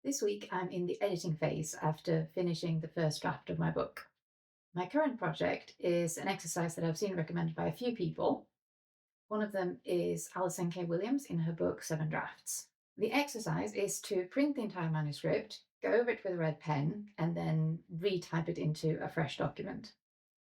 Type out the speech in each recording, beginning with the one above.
This week, I'm in the editing phase after finishing the first draft of my book. My current project is an exercise that I've seen recommended by a few people. One of them is Alison K. Williams in her book, Seven Drafts. The exercise is to print the entire manuscript, go over it with a red pen, and then retype it into a fresh document.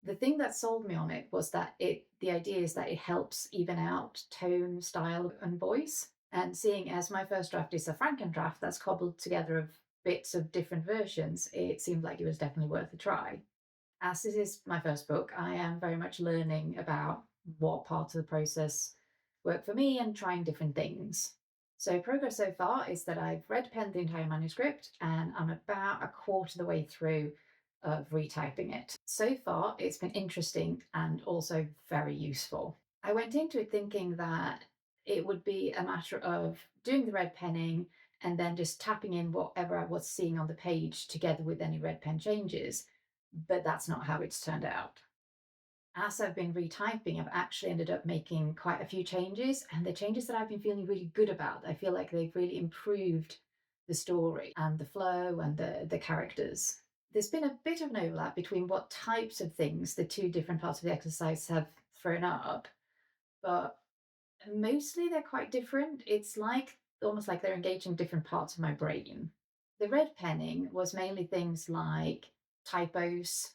The thing that sold me on it was that the idea is that it helps even out tone, style, and voice. And seeing as my first draft is a Franken draft that's cobbled together of bits of different versions, it seemed like it was definitely worth a try. As this is my first book, I am very much learning about what parts of the process work for me and trying different things. So progress so far is that I've red penned the entire manuscript and I'm about a quarter of the way through of retyping it. So far, it's been interesting and also very useful. I went into it thinking that it would be a matter of doing the red penning and then just tapping in whatever I was seeing on the page together with any red pen changes, but that's not how it's turned out. As I've been retyping, I've actually ended up making quite a few changes, and the changes that I've been feeling really good about, I feel like they've really improved the story and the flow and the characters. There's been a bit of an overlap between what types of things the two different parts of the exercise have thrown up, but mostly they're quite different. It's like almost like they're engaging different parts of my brain. The red penning was mainly things like typos,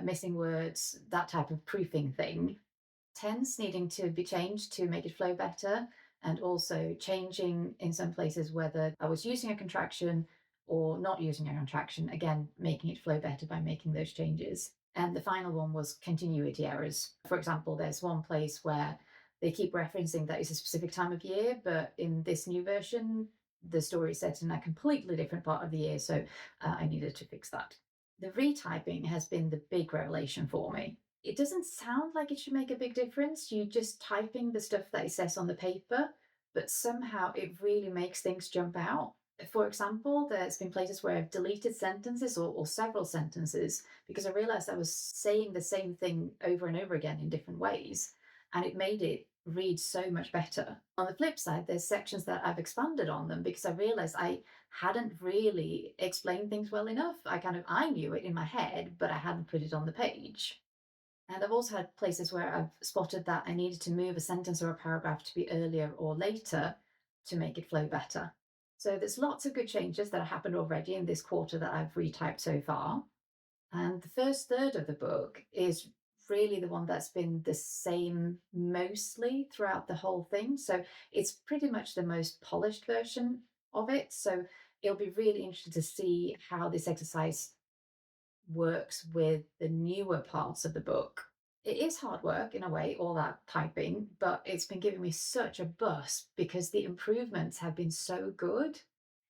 missing words, that type of proofing thing. Tense needing to be changed to make it flow better, and also changing in some places whether I was using a contraction or not using a contraction, again, making it flow better by making those changes. And the final one was continuity errors. For example, there's one place where they keep referencing that it's a specific time of year, but in this new version, the story is set in a completely different part of the year, so I needed to fix that. The retyping has been the big revelation for me. It doesn't sound like it should make a big difference. You're just typing the stuff that it says on the paper, but somehow it really makes things jump out. For example, there's been places where I've deleted sentences or several sentences because I realized I was saying the same thing over and over again in different ways, and it made it read so much better. On the flip side, there's sections that I've expanded on them because I realized I hadn't really explained things well enough. I knew it in my head, but I hadn't put it on the page. And I've also had places where I've spotted that I needed to move a sentence or a paragraph to be earlier or later to make it flow better. So there's lots of good changes that have happened already in this quarter that I've retyped so far. And the first third of the book is really the one that's been the same mostly throughout the whole thing. So it's pretty much the most polished version of it. So it'll be really interesting to see how this exercise works with the newer parts of the book. It is hard work in a way, all that typing, but it's been giving me such a boost because the improvements have been so good.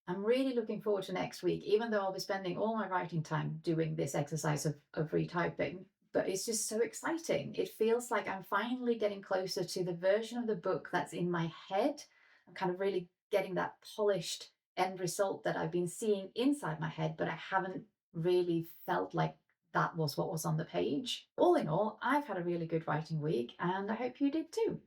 I'm really looking forward to next week, even though I'll be spending all my writing time doing this exercise of retyping. But it's just so exciting. It feels like I'm finally getting closer to the version of the book that's in my head. I'm kind of really getting that polished end result that I've been seeing inside my head, but I haven't really felt like that was what was on the page. All in all, I've had a really good writing week, and I hope you did too.